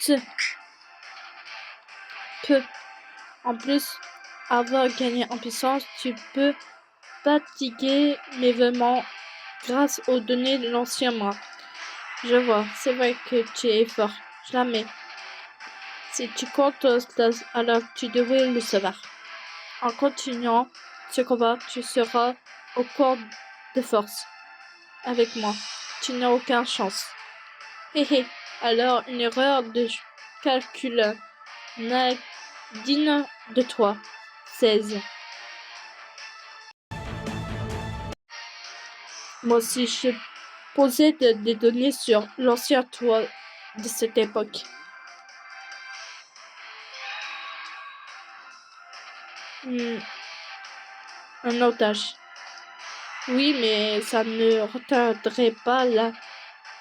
Tu peux, en plus, avoir gagné en puissance, tu peux fatiguer l'événement grâce aux données de l'ancien moi. Je vois, c'est vrai que tu es fort. Jamais. Si tu comptes cela, alors tu devrais le savoir. En continuant ce combat, tu seras au corps de force. Avec moi, tu n'as aucune chance. Hé hé, alors une erreur de calcul n'est digne de toi. 16. Moi aussi, je possède des données sur l'ancien toi de cette époque. Un otage. Oui, mais ça ne retarderait pas la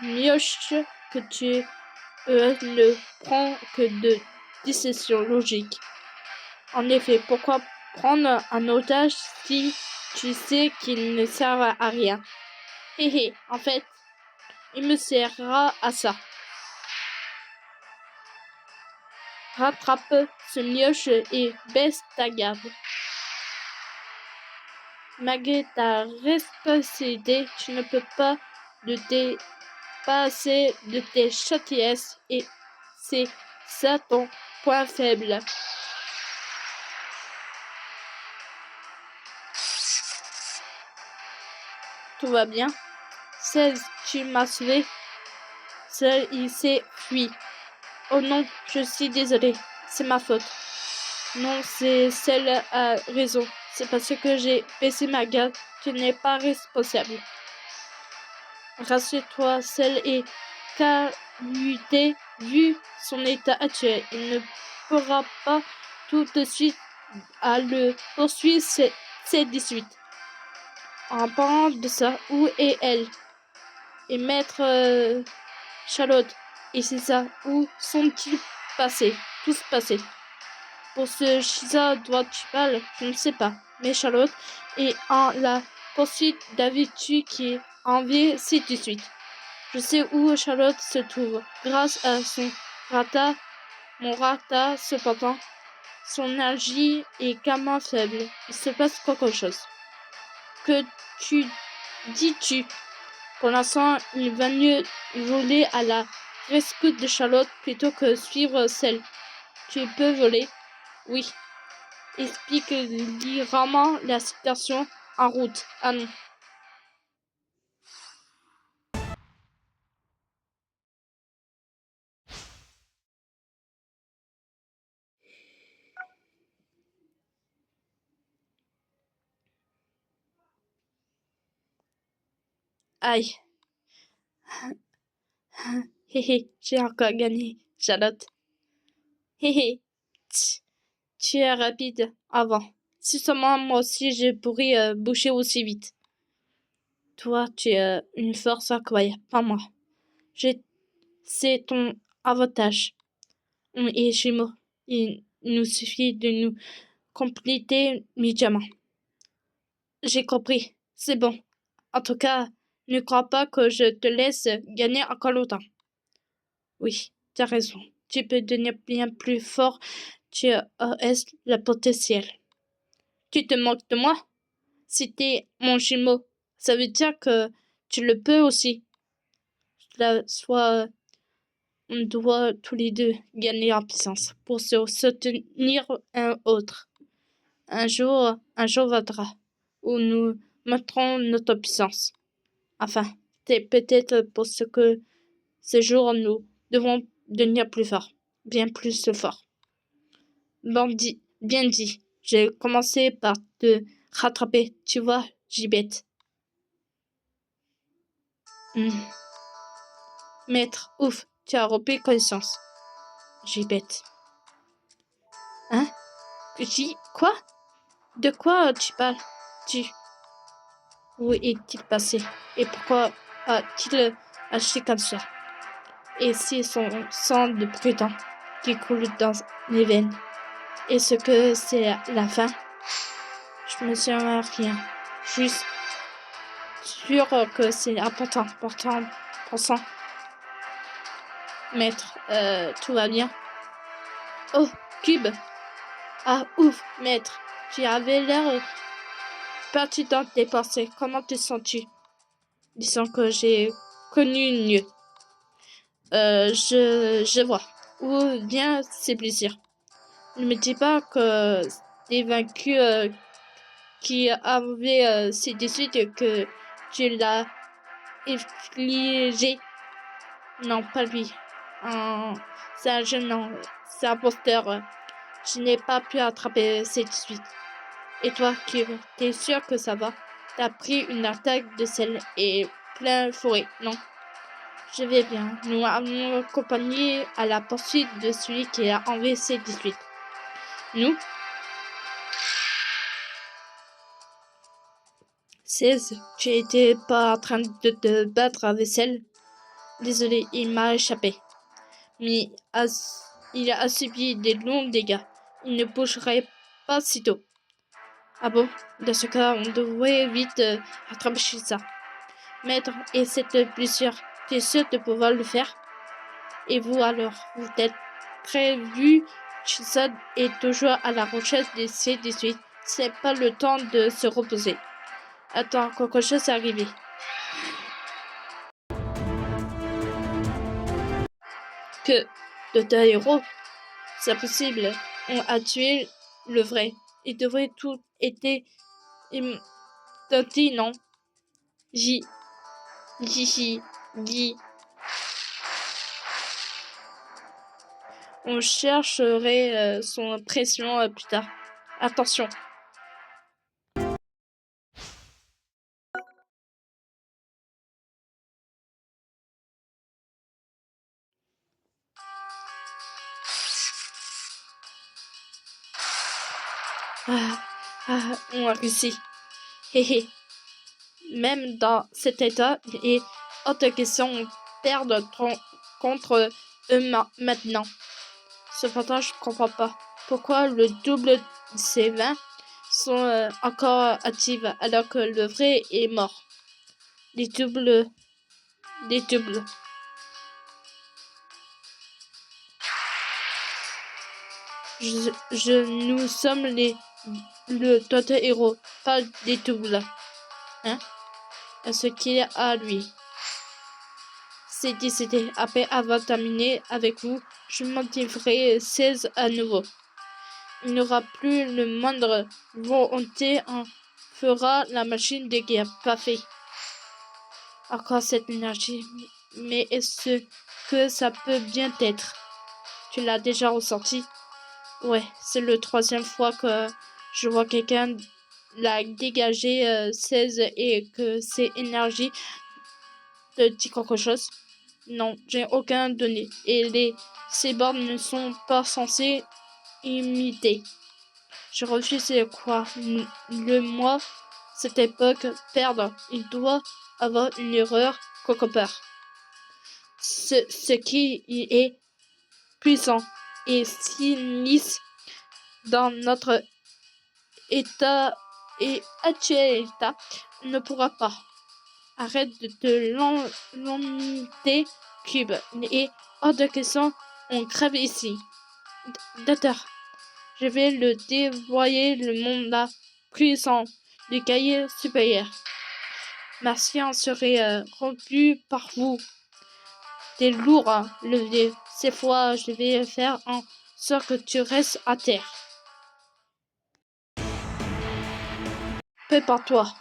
mioche que tu ne prends que de décisions logiques. En effet, pourquoi prendre un otage si tu sais qu'il ne sert à rien? Hé hé, en fait, il me servira à ça. Rattrape ce mioche et baisse ta garde. Malgré ta responsabilité, tu ne peux pas te dépasser de tes châtiesses et c'est ça ton point faible. Tout va bien? 16, tu m'as sauvé. Seul, il s'est fui. Oh non, je suis désolée. C'est ma faute. Non, c'est celle à raison. C'est parce que j'ai baissé ma garde. Tu n'es pas responsable. Rassure-toi, celle est qualité vu son état actuel. Il ne pourra pas tout de suite à le poursuivre. C'est 18. En parlant de ça, où est elle? Et maître Charlotte, et c'est ça, où sont-ils passés? Tous passés. Pour ce Shiza doit-tu parler? Je ne sais pas. Mais Charlotte est en la poursuite d'habitude qui est enviée si tout de suite. Je sais où Charlotte se trouve. Grâce à son rata, mon rata, cependant, son énergie est carrément faible. Il se passe quelque chose. Que tu dis-tu? Pour l'instant, il va mieux voler à la rescousse de Charlotte plutôt que suivre celle. Tu peux voler? Oui. Explique librement la situation en route. Ah non. Aïe. Hé hé, j'ai encore gagné, Charlotte. Hé hé. Tu es rapide avant. Si seulement moi aussi je pourrais bouger aussi vite. Toi, tu as une force incroyable, pas moi. C'est ton avantage. On est jumeaux. Il nous suffit de nous compléter mutuellement. J'ai compris. C'est bon. En tout cas, ne crois pas que je te laisse gagner encore longtemps. Oui, tu as raison. Tu peux devenir bien plus fort. Tu as le potentiel. Tu te moques de moi? Si t'es mon jumeau, ça veut dire que tu le peux aussi. Soit on doit tous les deux gagner en puissance pour se soutenir un autre. Un jour viendra où nous montrons notre puissance. Enfin, c'est peut-être pour ce que ce jour nous devons devenir plus forts, bien plus forts. Bandit, bien dit. J'ai commencé par te rattraper, tu vois, Gibette. Maître, ouf, tu as repris connaissance. Gibette. Hein? Quoi? De quoi tu parles? Où est-il passé? Et pourquoi a-t-il agi comme ça? Et si son sang de prudent qui coule dans les veines? Est-ce que c'est la fin? Je me souviens rien. Juste sûr que c'est important. Maître, tout va bien. Oh, Cube. Ah, ouf, maître. Tu avais l'air parti dans tes pensées. Comment te sens-tu? Disons que j'ai connu mieux. Je vois. Où vient ces plaisirs? Ne me dis pas que t'es vaincu qui avait ces 18 et que tu l'as infligé. Non, pas lui. C'est un jeune homme. C'est un imposteur. Je n'ai pas pu attraper ces 18. Et toi, Cube, t'es sûr que ça va? T'as pris une attaque de sel et plein forêt, non? Je vais bien. Nous allons accompagner à la poursuite de celui qui a enlevé ces 18. Nous? 16. Tu étais pas en train de te battre avec celle? Désolé, il m'a échappé. Mais il a subi des longs dégâts. Il ne bougerait pas si tôt. Ah bon? Dans ce cas, on devrait vite rattraper ça. Maître, et cette blessure, tu es sûr de pouvoir le faire? Et vous alors, vous êtes prévu? Chisa est toujours à la recherche de ces 18. C'est pas le temps de se reposer. Attends, quelque chose est arrivé. Que de héros? C'est possible. On a tué le vrai. Il devrait tout été tenté, non? J. J. On chercherait son pression plus tard. Attention. On a réussi. Hé. Même dans cet état, il est hors de question de perdre contre eux maintenant. Cependant, je comprends pas pourquoi le double de ces 20 sont encore actifs alors que le vrai est mort. Les doubles. Nous sommes le total héros, pas des doubles. Hein? Ce qu'il y a lui. C'est décidé. Après avoir terminé avec vous, je m'activerai 16 à nouveau. Il n'y aura plus le moindre volonté en fera la machine de guerre. Parfait. Encore cette énergie. Mais est-ce que ça peut bien être? Tu l'as déjà ressenti? Ouais, c'est la troisième fois que je vois quelqu'un la dégager 16 et que ces énergies te dit quelque chose. Non, j'ai aucun donné. Et ces bornes ne sont pas censées imiter. Je refuse de croire. Le moi, cette époque, perdre. Il doit avoir une erreur quelque part. Ce qui est puissant et sinistre dans notre état et actuel état ne pourra pas. Arrête de te l'unité cube et hors de question on crève ici. Docteur, je vais le dévoyer le monde là puissant du cahier supérieur. Ma science serait rompue par vous. T'es lourd à lever. Cette fois, je vais faire en sorte que tu restes à terre. Prépare-toi.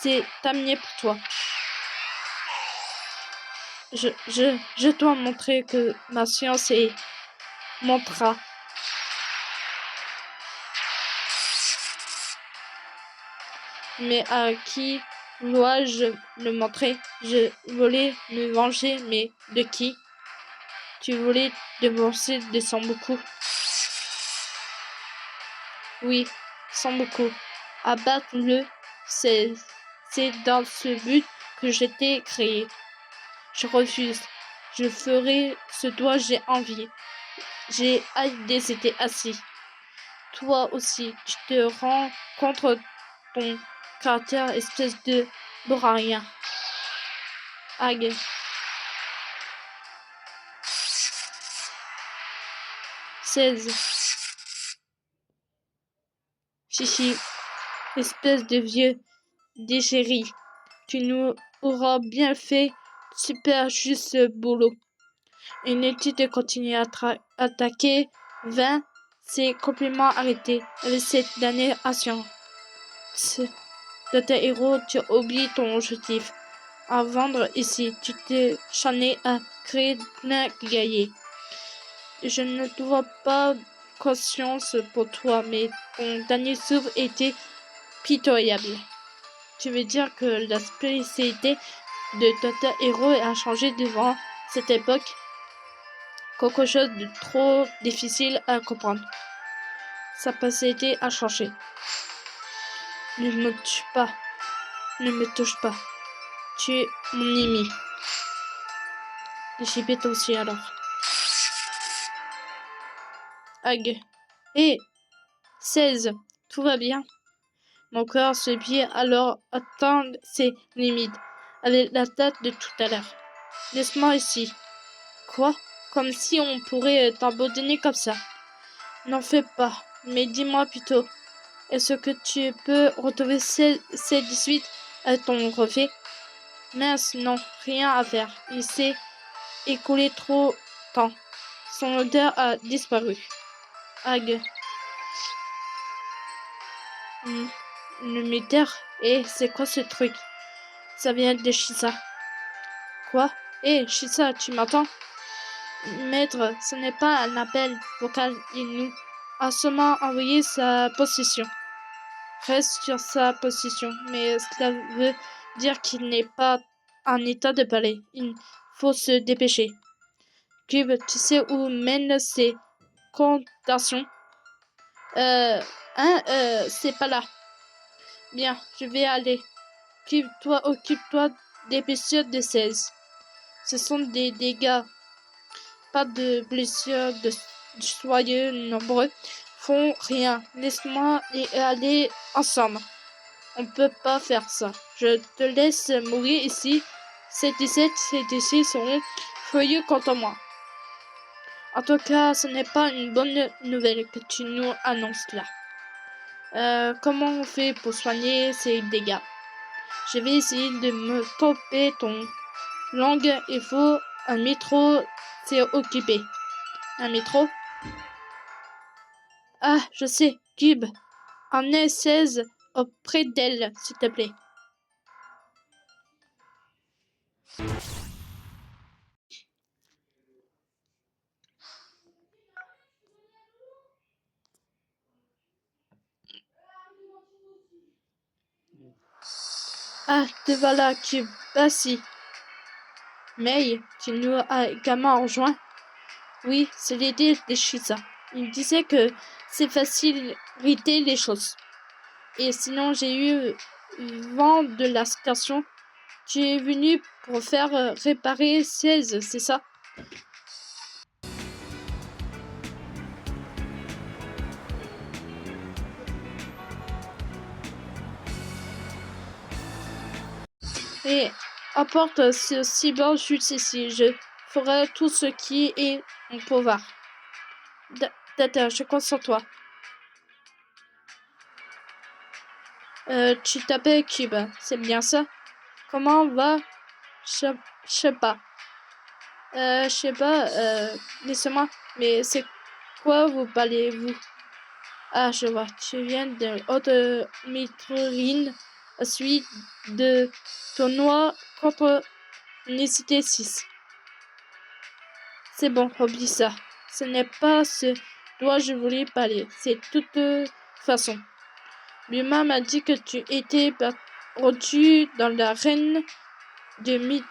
C'est terminé pour toi. Je dois montrer que ma science est montra. Mais à qui dois-je le montrer? Je voulais me venger, mais de qui? Tu voulais débourser de sang beaucoup? Oui, sans beaucoup. Abattre-le, c'est dans ce but que j'étais créé. Je refuse. Je ferai ce dont j'ai envie. J'ai décidé assis. Toi aussi, tu te rends contre ton caractère, espèce de bourrien. Ag. 16. Chichi, espèce de vieux déchéri, tu nous auras bien fait super juste boulot. Inutile de continuer à attaquer. 20, c'est complètement arrêté avec cette dernière action. De tes héros, tu oublies ton objectif. À vendre ici, tu t'es chané à créer plein de guerriers. Je ne dois pas conscience pour toi, mais ton dernier souffle était pitoyable. Tu veux dire que la spécialité de Tata Hero a changé devant cette époque? Quelque chose de trop difficile à comprendre. Sa spécialité a changé. Ne me touche pas. Ne me touche pas. Tu es mon ennemi. J'y vais aussi alors. Ag. Hé 16. Tout va bien. Mon cœur se plie alors atteindre ses limites avec la date de tout à l'heure. Laisse-moi ici. Quoi? Comme si on pourrait t'abandonner comme ça. N'en fais pas, mais dis-moi plutôt. Est-ce que tu peux retrouver C18 à ton reflet? Mince, non, rien à faire. Il s'est écoulé trop de temps. Son odeur a disparu. Ag. Le meter. C'est quoi ce truc? Ça vient de Shisa. Quoi? Shisa, tu m'entends? Maître, ce n'est pas un appel vocal. Il nous a seulement envoyé sa position. Reste sur sa position, mais cela veut dire qu'il n'est pas en état de parler. Il faut se dépêcher. Cube, tu sais où mènent ces contations? C'est pas là. Bien, je vais aller. Cube, toi, occupe-toi des blessures de 16. Ce sont des dégâts. Pas de blessures de soyeux nombreux. Font rien. Laisse-moi et aller ensemble. On peut pas faire ça. Je te laisse mourir ici. Ces 17 et 16 seront furieux contre moi. En tout cas, ce n'est pas une bonne nouvelle que tu nous annonces là. Comment on fait pour soigner ces dégâts? Je vais essayer de me couper ton langue. Il faut un métro. C'est occupé. Un métro? Ah, je sais. Cube. Emmenez 16 auprès d'elle, s'il te plaît. Ah, te voilà, Cube. Vas-y. May, tu nous as également rejoint? Oui, c'est l'idée de Shisa. Il disait que c'est faciliter les choses. Et sinon, j'ai eu vent de la station. Tu es venu pour faire réparer 16, c'est ça? Et apporte ce cyber juste ici. Je ferai tout ce qui est mon pouvoir. D'accord, je compte sur toi. Tu t'appelles Cube, c'est bien ça? Comment va? Je sais pas. Je sais pas, laissez-moi. Mais c'est quoi vous parlez-vous? Ah, je vois. Tu viens de haute mitrine à suite de tournoi contre l'unicité 6. C'est bon, oublie ça. Ce n'est pas ce dont je voulais parler. C'est toute façon. L'humain m'a dit que tu étais perdu dans l'arène de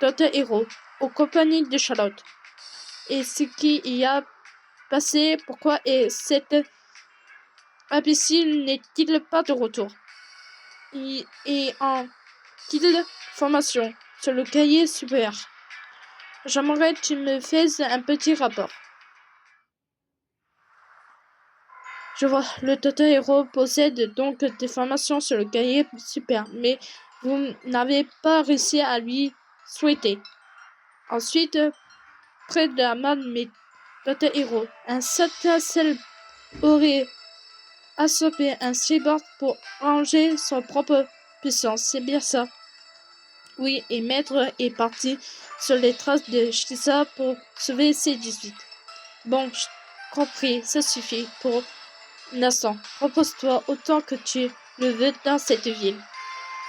Dr. Hero, aux compagnies de Charlotte. Et ce qui y a passé, pourquoi est cet imbécile n'est-il pas de retour? Et en-t-il formation sur le cahier supérieur? J'aimerais que tu me fasses un petit rapport. Je vois, le Dr. Hero possède donc des formations sur le cahier supérieur, mais vous n'avez pas réussi à lui souhaiter. Ensuite, près de la Dr. Hero. Un certain Cell aurait assommé un cyborg pour ranger son propre puissance. C'est bien ça. Oui, et Maître est parti sur les traces de Shisa pour sauver ses 18. Bon, compris, ça suffit pour l'instant. Repose-toi autant que tu le veux dans cette ville.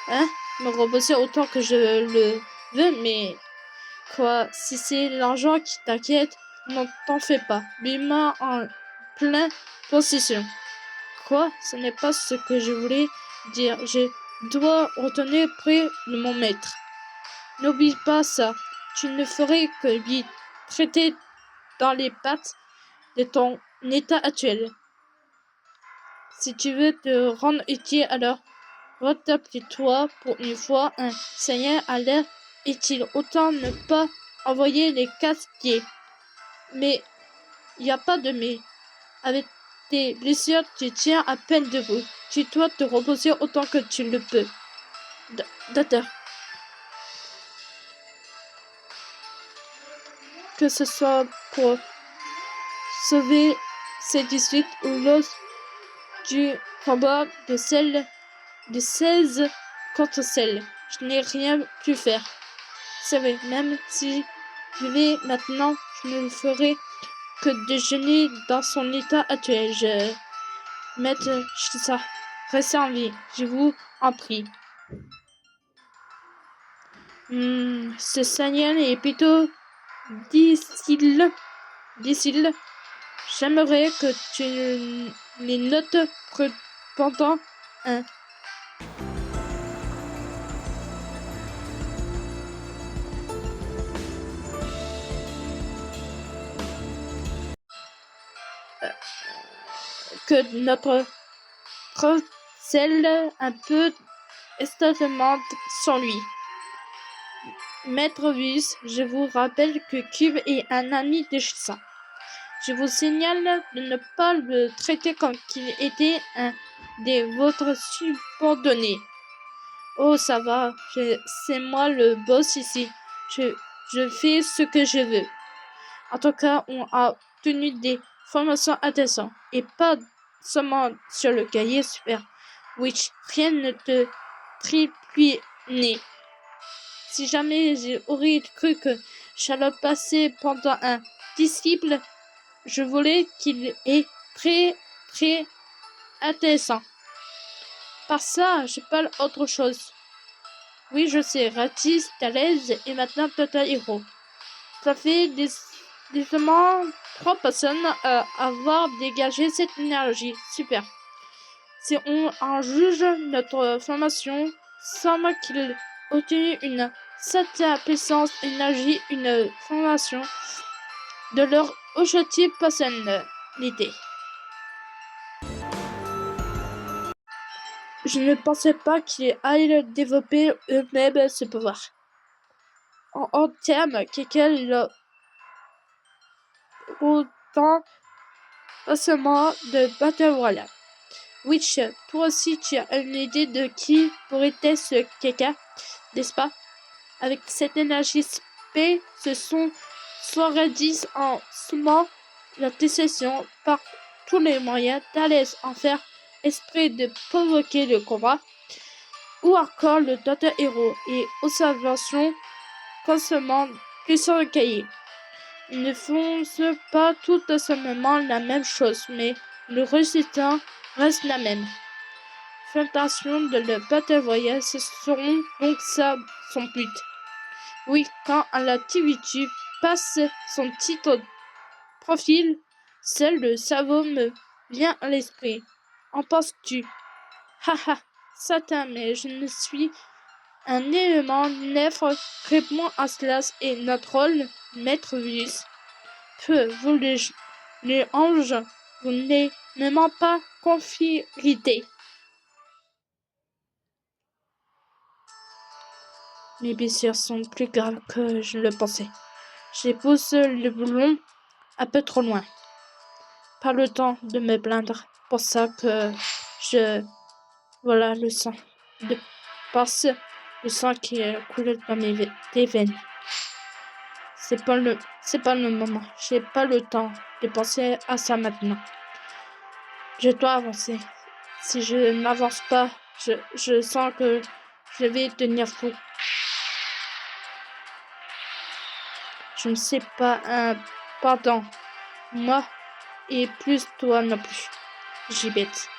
Hein? Me reposer autant que je le veux, mais quoi, si c'est l'argent qui t'inquiète, n'en t'en fais pas. L'humain en pleine possession. Quoi? Ce n'est pas ce que je voulais dire. Je dois retourner près de mon maître. N'oublie pas ça. Tu ne ferais que lui traiter dans les pattes de ton état actuel. Si tu veux te rendre utile, alors retape-toi pour une fois. Un seigneur a l'air utile. Autant ne pas envoyer les casse-pieds. Mais il n'y a pas de mais. Avec tes blessures, tu tiens à peine debout. Tu dois te reposer autant que tu le peux. Docteur. Que ce soit pour sauver ces 18 ou lors du combat de 16 contre celle. Je n'ai rien pu faire. C'est vrai, même si je vais maintenant, je ne ferai que déjeuner dans son état actuel. Maître Shisa, restez en vie, je vous en prie. Ce seigneur est plutôt difficile. J'aimerais que tu les notes pendant un. Que notre celle un peu estafement sans lui. Maître Vius, je vous rappelle que Cube est un ami de Shisa. Je vous signale de ne pas le traiter comme qu'il était un des vôtres subordonnés. Oh, ça va, c'est moi le boss ici. Je fais ce que je veux. En tout cas, on a obtenu des formations intéressantes et pas seulement sur le cahier super. Witch, rien ne te tripluie. Si jamais j'aurais cru que j'allais passer pendant un disciple, je voulais qu'il est très intéressant. Par ça, je parle autre chose. Oui, je sais, Ratis, Thalès et maintenant Total Hero. Ça fait décemment 3 personnes à avoir dégagé cette énergie. Super. Si on en juge notre formation, semble qu'il obtenu une certaine puissance, énergie, une formation de leur objectif personnalité. Je ne pensais pas qu'ils aillent développer eux-mêmes ce pouvoir. En termes qu'elle autant seulement de Battle Royale. Witch, toi aussi tu as une idée de qui pourrait être ce quelqu'un, n'est-ce pas? Avec cette énergie spé, ce sont soit dit en sommant la décision par tous les moyens d'aller en faire esprit de provoquer le combat, ou encore le Dr. Hero et observation constamment puissant cahier. Ils ne font pas tout simplement la même chose, mais le résultat reste la même. Fondation de le Battle Royale, ce seront donc ça son but. Oui, quand l'activité passe son titre profil, seul le cerveau me vient à l'esprit. En penses-tu? Haha, Satan, mais je ne suis un élément nègre, répond à cela et notre rôle, Maître Vius. Peu, vous les anges, vous n'êtes même pas confidés. Mes blessures sont plus graves que je le pensais. J'ai poussé le boulon un peu trop loin. Pas le temps de me plaindre. Pour ça que je... Voilà le sang. Le sang qui coule dans mes veines. c'est pas le moment. J'ai pas le temps de penser à ça maintenant. Je dois avancer. Si je n'avance pas, je sens que je vais devenir fou. Je ne sais pas, pardon. Moi et plus toi non plus. Gibette.